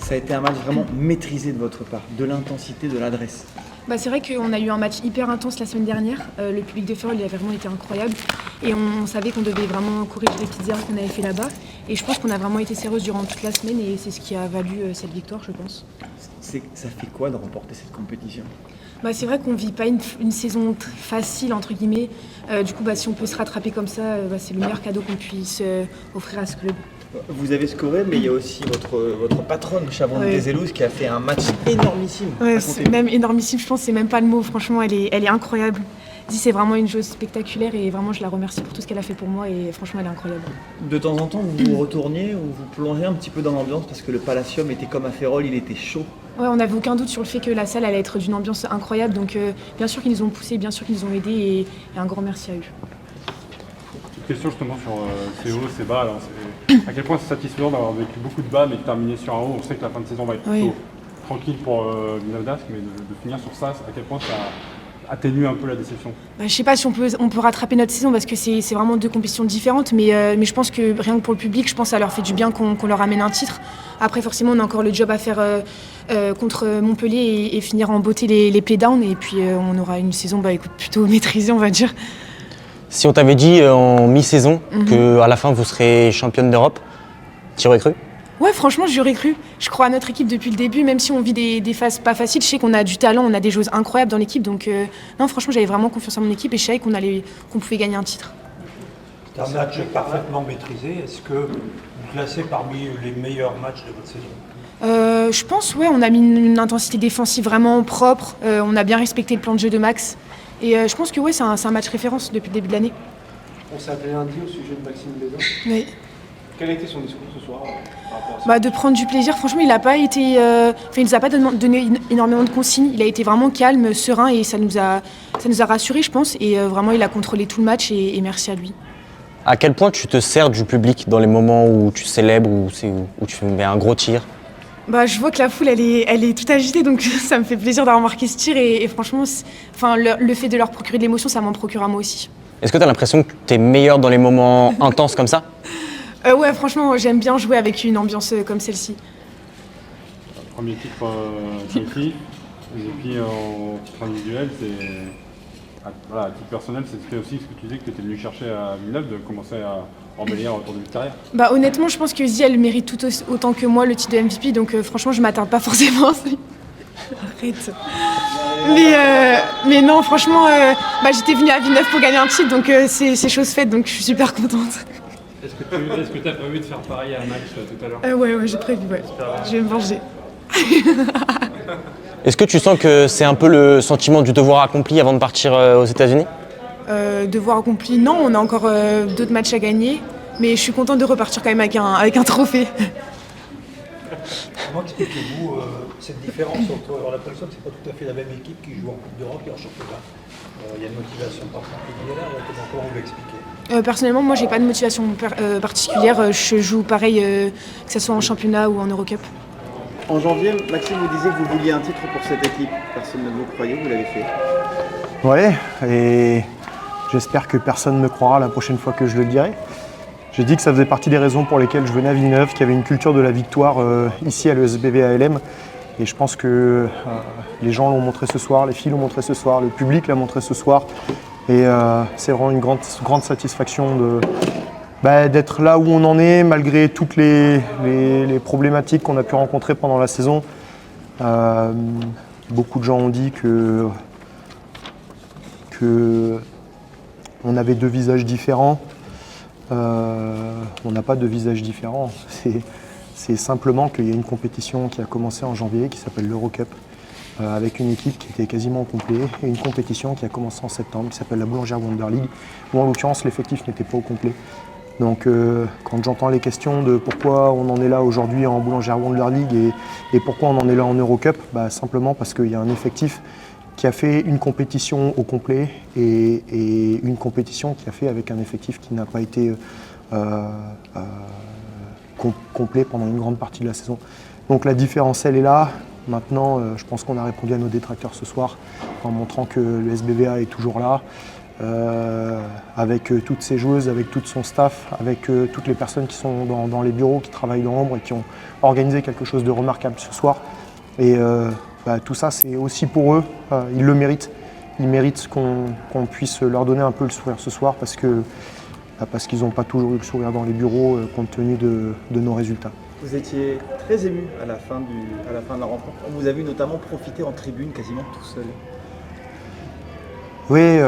Ça a été un match vraiment maîtrisé de votre part, de l'intensité, de l'adresse. C'est vrai qu'on a eu un match hyper intense la semaine dernière. Le public de Ferrol, il a vraiment été incroyable. Et on savait qu'on devait vraiment courir les petites erreurs qu'on avait fait là-bas. Et je pense qu'on a vraiment été sérieux durant toute la semaine et c'est ce qui a valu cette victoire, je pense. Ça fait quoi de remporter cette compétition ? C'est vrai qu'on ne vit pas une saison facile, entre guillemets. Du coup, si on peut se rattraper comme ça, c'est le meilleur cadeau qu'on puisse offrir à ce club. Vous avez scoré, mais il y a aussi votre patronne, Chavon de Tezelouz, qui a fait un match énormissime. Ouais, c'est même énormissime, je pense, c'est même pas le mot. Franchement, elle est incroyable. C'est vraiment une joueuse spectaculaire et vraiment, je la remercie pour tout ce qu'elle a fait pour moi et franchement, elle est incroyable. De temps en temps, vous vous retourniez ou vous plongez un petit peu dans l'ambiance parce que le Palacium était comme à Ferrol, il était chaud. Ouais, on n'avait aucun doute sur le fait que la salle allait être d'une ambiance incroyable. Donc, bien sûr qu'ils nous ont poussés, bien sûr qu'ils nous ont aidés et un grand merci à eux. Une question justement sur ces hauts, ces bas. Alors, à quel point c'est satisfaisant d'avoir vécu beaucoup de bas mais de terminer sur un haut. On sait que la fin de saison va être plutôt tranquille pour Villeneuve-d'Ascq, mais de finir sur ça, à quel point ça atténue un peu la déception. Je sais pas si on peut rattraper notre saison parce que c'est vraiment deux compétitions différentes, mais je pense que rien que pour le public, je pense que ça leur fait du bien qu'on leur amène un titre. Après, forcément, on a encore le job à faire contre Montpellier et finir en beauté les playdowns, et puis on aura une saison plutôt maîtrisée, on va dire. Si on t'avait dit en mi-saison qu'à la fin vous serez championne d'Europe, tu aurais cru ? Ouais, franchement, j'y aurais cru. Je crois à notre équipe depuis le début, même si on vit des phases pas faciles. Je sais qu'on a du talent, on a des joueuses incroyables dans l'équipe. Donc, non, franchement, j'avais vraiment confiance en mon équipe et je savais qu'on pouvait gagner un titre. C'est un match parfaitement maîtrisé. Est-ce que vous classez parmi les meilleurs matchs de votre saison ? Je pense, ouais, on a mis une intensité défensive vraiment propre. On a bien respecté le plan de jeu de Max. Et je pense que ouais, c'est un match référence depuis le début de l'année. On s'appelait lundi au sujet de Maxime Bézin. Oui. Quel a été son discours ce soir par rapport à ça ? De prendre du plaisir. Franchement, il n'a pas été, il nous a pas donné énormément de consignes. Il a été vraiment calme, serein et ça nous a rassurés, je pense. Et vraiment, il a contrôlé tout le match et merci à lui. À quel point tu te sers du public dans les moments où tu célèbres, où tu mets un gros tir ? Je vois que la foule, elle est toute agitée, donc ça me fait plaisir d'avoir marqué ce tir. Et franchement, le fait de leur procurer de l'émotion, ça m'en procure à moi aussi. Est-ce que tu as l'impression que tu es meilleure dans les moments intenses comme ça ? Ouais, franchement, j'aime bien jouer avec une ambiance comme celle-ci. Premier titre collectif, et puis en titre individuel, à titre personnel, c'était aussi ce que tu disais que tu étais venu chercher à Villeneuve, de commencer à embellir autour de ta carrière. Honnêtement, je pense que Zi, elle mérite tout autant que moi le titre de MVP, donc franchement, je m'attarde pas forcément. Arrête. Mais non, franchement, j'étais venue à Villeneuve pour gagner un titre, donc c'est chose faite, donc je suis super contente. Est-ce que tu as prévu de faire pareil à Max tout à l'heure ? Ouais, j'ai prévu, ouais. Je vais me venger. Est-ce que tu sens que c'est un peu le sentiment du devoir accompli avant de partir aux États-Unis ? Devoir accompli, non, on a encore d'autres matchs à gagner, mais je suis contente de repartir quand même avec un trophée. Comment expliquez-vous cette différence entre... On a l'impression que ce n'est pas tout à fait la même équipe qui joue en Coupe d'Europe et en championnat. Il y a une motivation particulière, comment vous l'expliquez ? Personnellement, moi, j'ai pas de motivation particulière. Je joue pareil, que ce soit en championnat ou en Eurocup. En janvier, Maxime, vous disiez que vous vouliez un titre pour cette équipe. Personne ne vous croyait, vous l'avez fait. Ouais, et j'espère que personne ne me croira la prochaine fois que je le dirai. J'ai dit que ça faisait partie des raisons pour lesquelles je venais à Villeneuve, qu'il y avait une culture de la victoire ici à l'ESBV ALM. Et je pense que les gens l'ont montré ce soir, les filles l'ont montré ce soir, le public l'a montré ce soir. Et c'est vraiment une grande satisfaction d'être là où on en est, malgré toutes les problématiques qu'on a pu rencontrer pendant la saison. Beaucoup de gens ont dit que on avait deux visages différents. On n'a pas de visage différent. C'est simplement qu'il y a une compétition qui a commencé en janvier, qui s'appelle l'Eurocup, avec une équipe qui était quasiment au complet, et une compétition qui a commencé en septembre, qui s'appelle la Boulangère Wonder League, où en l'occurrence l'effectif n'était pas au complet. Donc quand j'entends les questions de pourquoi on en est là aujourd'hui en Boulangère Wonder League et pourquoi on en est là en Eurocup, simplement parce qu'il y a un effectif qui a fait une compétition au complet et une compétition qui a fait avec un effectif qui n'a pas été complet pendant une grande partie de la saison. Donc la différence, elle est là. Maintenant, je pense qu'on a répondu à nos détracteurs ce soir en montrant que le SBVA est toujours là. avec toutes ses joueuses, avec tout son staff, avec toutes les personnes qui sont dans les bureaux, qui travaillent dans l'ombre et qui ont organisé quelque chose de remarquable ce soir. Et tout ça, c'est aussi pour eux, ils le méritent. Ils méritent qu'on puisse leur donner un peu le sourire ce soir parce qu'ils n'ont pas toujours eu le sourire dans les bureaux compte tenu de nos résultats. Vous étiez très ému à la fin de la rencontre. On vous a vu notamment profiter en tribune quasiment tout seul. Oui,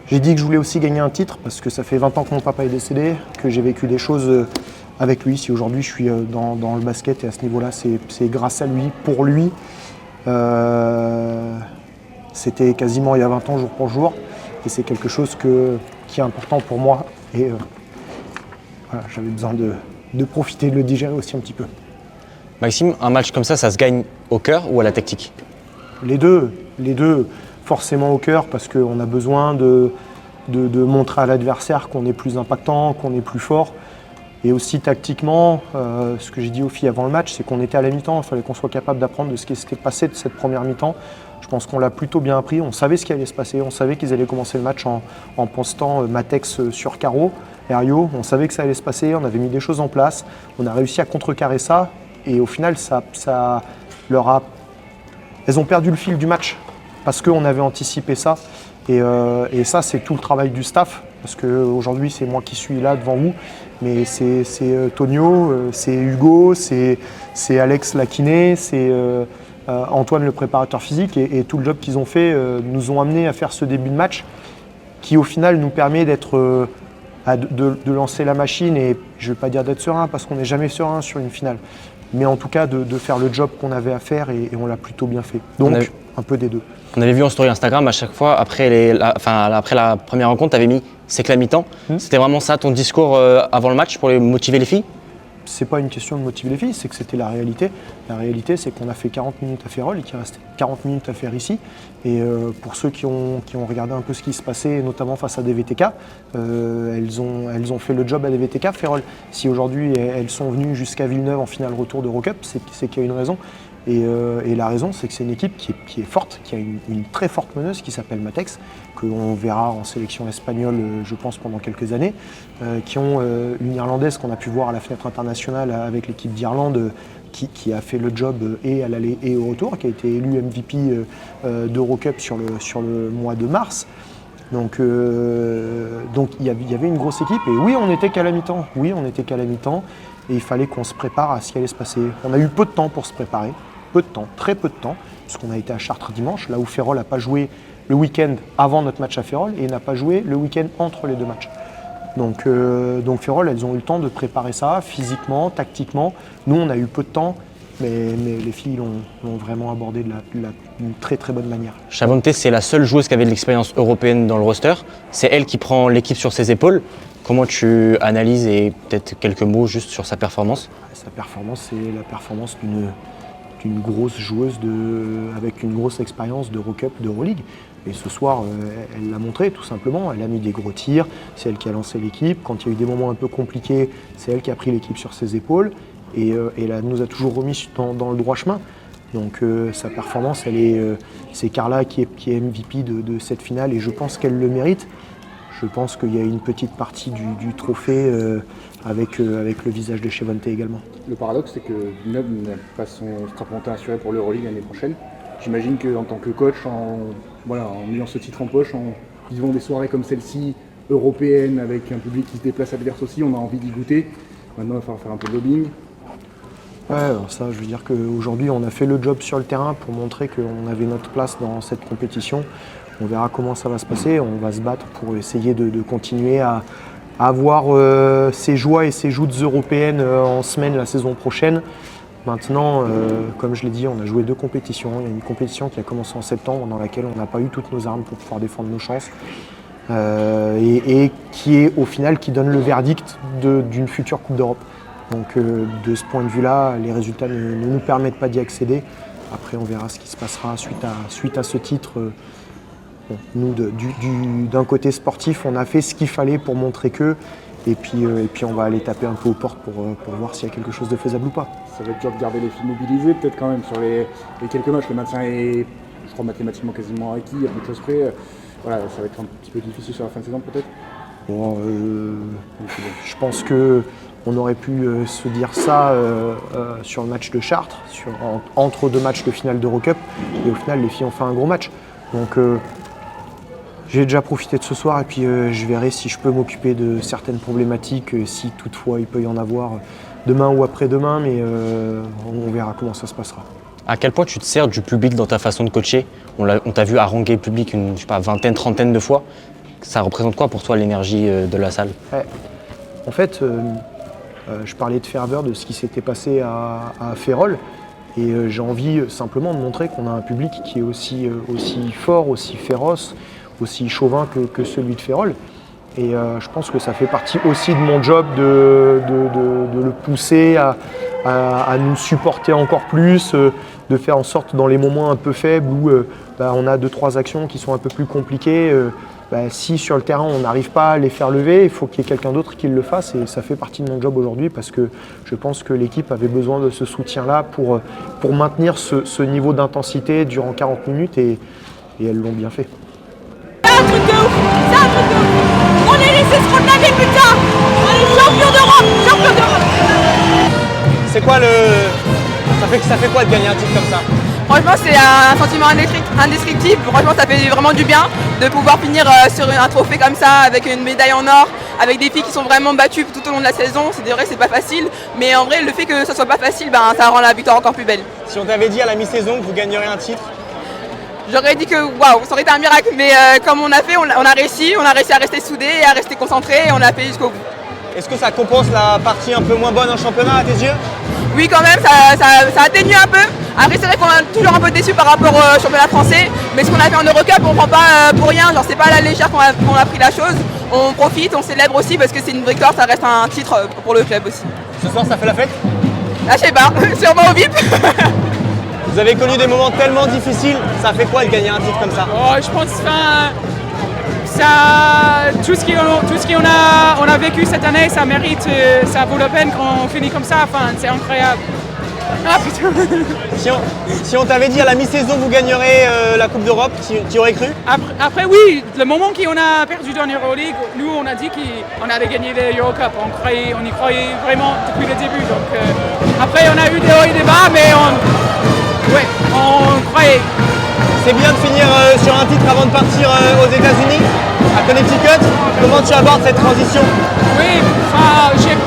j'ai dit que je voulais aussi gagner un titre parce que ça fait 20 ans que mon papa est décédé, que j'ai vécu des choses avec lui. Si aujourd'hui je suis dans le basket et à ce niveau-là, c'est grâce à lui, pour lui. C'était quasiment il y a 20 ans, jour pour jour. Et c'est quelque chose qui est important pour moi. Et voilà, j'avais besoin de profiter, de le digérer aussi un petit peu. Maxime, un match comme ça se gagne au cœur ou à la tactique? Les deux, forcément au cœur, parce qu'on a besoin de montrer à l'adversaire qu'on est plus impactant, qu'on est plus fort. Et aussi tactiquement, ce que j'ai dit aux filles avant le match, c'est qu'on était à la mi-temps, il fallait qu'on soit capable d'apprendre de ce qui s'était passé de cette première mi-temps. Je pense qu'on l'a plutôt bien appris, on savait ce qui allait se passer, on savait qu'ils allaient commencer le match en postant Matex sur carreau, Herriot, on savait que ça allait se passer, on avait mis des choses en place, on a réussi à contrecarrer ça, et au final, ça leur a... Elles ont perdu le fil du match, parce qu'on avait anticipé ça, et ça c'est tout le travail du staff, parce qu'aujourd'hui c'est moi qui suis là devant vous, mais c'est Tonio, c'est Hugo, c'est Alex Lakiné, c'est Antoine le préparateur physique, et tout le job qu'ils ont fait nous ont amené à faire ce début de match qui au final nous permet d'être, de lancer la machine, et je ne vais pas dire d'être serein parce qu'on n'est jamais serein sur une finale, mais en tout cas de faire le job qu'on avait à faire, et on l'a plutôt bien fait. Donc un peu des deux. On avait vu en story Instagram à chaque fois, après la première rencontre, tu avais mis c'est que la mi-temps. C'était vraiment ça ton discours avant le match pour motiver les filles? C'est pas une question de motiver les filles, c'est que c'était la réalité. La réalité, c'est qu'on a fait 40 minutes à Férol et qu'il restait 40 minutes à faire ici. Et pour ceux qui ont regardé un peu ce qui se passait, notamment face à DVTK, elles ont fait le job à DVTK. Férol, si aujourd'hui elles sont venues jusqu'à Villeneuve en finale retour d'Eurocup, c'est qu'il y a une raison. Et la raison, c'est que c'est une équipe qui est forte, qui a une très forte meneuse qui s'appelle Matex, qu'on verra en sélection espagnole, je pense, pendant quelques années, qui ont une Irlandaise qu'on a pu voir à la fenêtre internationale avec l'équipe d'Irlande, qui a fait le job et à l'aller et au retour, qui a été élue MVP d'Eurocup sur le mois de mars. Donc il y avait une grosse équipe, et oui, on n'était qu'à la mi-temps. Oui, on n'était qu'à la mi-temps, et il fallait qu'on se prépare à ce qui allait se passer. On a eu peu de temps pour se préparer. Peu de temps, très peu de temps, puisqu'on a été à Chartres dimanche, là où Férol n'a pas joué le week-end avant notre match à Férol et n'a pas joué le week-end entre les deux matchs. Donc Férol, elles ont eu le temps de préparer ça physiquement, tactiquement. Nous, on a eu peu de temps, mais les filles l'ont vraiment abordé d'une très très bonne manière. Chavante, c'est la seule joueuse qui avait de l'expérience européenne dans le roster. C'est elle qui prend l'équipe sur ses épaules. Comment tu analyses, et peut-être quelques mots juste sur sa performance? Sa performance, c'est la performance d'une grosse joueuse avec une grosse expérience d'Eurocup, d'Euroleague. Et ce soir, elle l'a montré tout simplement. Elle a mis des gros tirs, c'est elle qui a lancé l'équipe. Quand il y a eu des moments un peu compliqués, c'est elle qui a pris l'équipe sur ses épaules. Et elle nous a toujours remis dans le droit chemin. Donc sa performance, c'est Carla qui est MVP de cette finale, et je pense qu'elle le mérite. Je pense qu'il y a une petite partie du trophée avec le visage de Chavante également. Le paradoxe, c'est que Villeneuve n'a pas son strapontin assuré pour l'Euroleague l'année prochaine. J'imagine qu'en tant que coach, en ayant ce titre en poche, en vivant des soirées comme celle-ci, européennes, avec un public qui se déplace adverse aussi, on a envie d'y goûter. Maintenant, il va falloir faire un peu de lobbying. Ouais, alors ça, je veux dire qu'aujourd'hui, on a fait le job sur le terrain pour montrer qu'on avait notre place dans cette compétition. On verra comment ça va se passer. On va se battre pour essayer de continuer à avoir ces joies et ces joutes européennes en semaine la saison prochaine. Maintenant, comme je l'ai dit, on a joué 2 compétitions. Il y a une compétition qui a commencé en septembre, dans laquelle on n'a pas eu toutes nos armes pour pouvoir défendre nos chances. Et qui est au final qui donne le verdict d'une future Coupe d'Europe. Donc de ce point de vue-là, les résultats ne nous permettent pas d'y accéder. Après, on verra ce qui se passera suite à ce titre. Bon, nous, d'un côté sportif, on a fait ce qu'il fallait pour montrer que, et puis on va aller taper un peu aux portes pour voir s'il y a quelque chose de faisable ou pas. Ça va être dur de garder les filles mobilisées, peut-être quand même sur les quelques matchs. Le maintien est je crois mathématiquement quasiment acquis, il y a peu de choses près. Voilà, ça va être un petit peu difficile sur la fin de saison peut-être. Bon, je pense qu'on aurait pu se dire ça sur le match de Chartres, entre 2 matchs de finale d'Eurocup, et au final les filles ont fait un gros match. Donc j'ai déjà profité de ce soir et puis je verrai si je peux m'occuper de certaines problématiques, si toutefois il peut y en avoir demain ou après-demain, mais on verra comment ça se passera. À quel point tu te sers du public dans ta façon de coacher? On t'a vu haranguer le public une vingtaine, trentaine de fois. Ça représente quoi pour toi l'énergie de la salle? Ouais. En fait, je parlais de ferveur, de ce qui s'était passé à Férol. Et j'ai envie simplement de montrer qu'on a un public qui est aussi fort, aussi féroce, aussi chauvin que celui de Férol. Et je pense que ça fait partie aussi de mon job de le pousser à nous supporter encore plus, de faire en sorte dans les moments un peu faibles où on a 2-3 actions qui sont un peu plus compliquées, si sur le terrain on n'arrive pas à les faire lever, il faut qu'il y ait quelqu'un d'autre qui le fasse, et ça fait partie de mon job aujourd'hui parce que je pense que l'équipe avait besoin de ce soutien-là pour maintenir ce niveau d'intensité durant 40 minutes et elles l'ont bien fait. C'est un truc de ouf. On est laissé se condamner, putain. On est champion d'Europe. C'est quoi ça fait quoi de gagner un titre comme ça? Franchement, c'est un sentiment indescriptible. Franchement, ça fait vraiment du bien de pouvoir finir sur un trophée comme ça, avec une médaille en or, avec des filles qui sont vraiment battues tout au long de la saison. C'est vrai, c'est pas facile, mais en vrai, le fait que ça soit pas facile, ça rend la victoire encore plus belle. Si on t'avait dit à la mi-saison que vous gagneriez un titre? J'aurais dit que waouh, ça aurait été un miracle, mais comme on a fait, on a réussi à rester soudés et à rester concentrés, et on a fait jusqu'au bout. Est-ce que ça compense la partie un peu moins bonne en championnat à tes yeux? Oui, quand même, ça atténue un peu. Après, c'est vrai qu'on est toujours un peu déçu par rapport au championnat français, mais ce qu'on a fait en Eurocup, on prend pas pour rien. Genre, c'est pas à la légère qu'on a pris la chose. On profite, on célèbre aussi parce que c'est une victoire, ça reste un titre pour le club aussi. Ce soir, ça fait la fête? Ah, je sais pas, sûrement au VIP. Vous avez connu des moments tellement difficiles, ça fait quoi de gagner un titre comme ça? Je pense tout ce qu'on a vécu cette année, ça mérite, ça vaut la peine quand on finit comme ça, c'est incroyable. Ah putain. Si on t'avait dit à la mi-saison vous gagnerez la Coupe d'Europe, tu aurais cru? Après oui, le moment qu'on a perdu dans l'Euroleague, nous on a dit qu'on allait gagner l'Eurocup, on y croyait vraiment depuis le début. Donc, après on a eu des hauts et des bas, mais on croyait. C'est bien de finir sur un titre avant de partir aux États-Unis, à Connecticut. Comment tu abordes cette transition? Oui,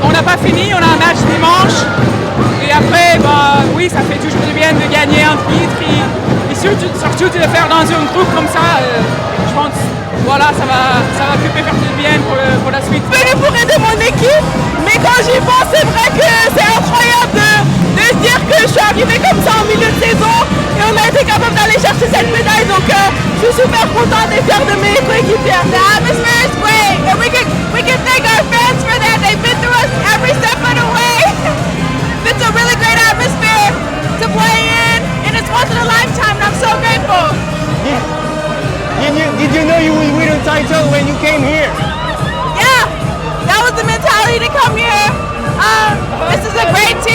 on n'a pas fini, on a un match dimanche. Et après, oui, ça fait toujours du bien de gagner un titre et surtout de le faire dans un groupe comme ça. Je pense, voilà, ça va plus faire du bien pour la suite. Je suis pour aider mon équipe, mais quand j'y pense, c'est vrai que c'est incroyable de se dire que je suis arrivée comme ça en milieu de saison et on a été capable d'aller chercher cette médaille. Donc, je suis super contente et fière de mes coéquipiers. The atmosphere is great, and we can thank our fans for that. They've been through us every step of the way. It's a really great atmosphere to play in, and it's once in a lifetime, and I'm so grateful. Did you know you would win a title when you came here? Yeah, that was the mentality to come here. This is a great team.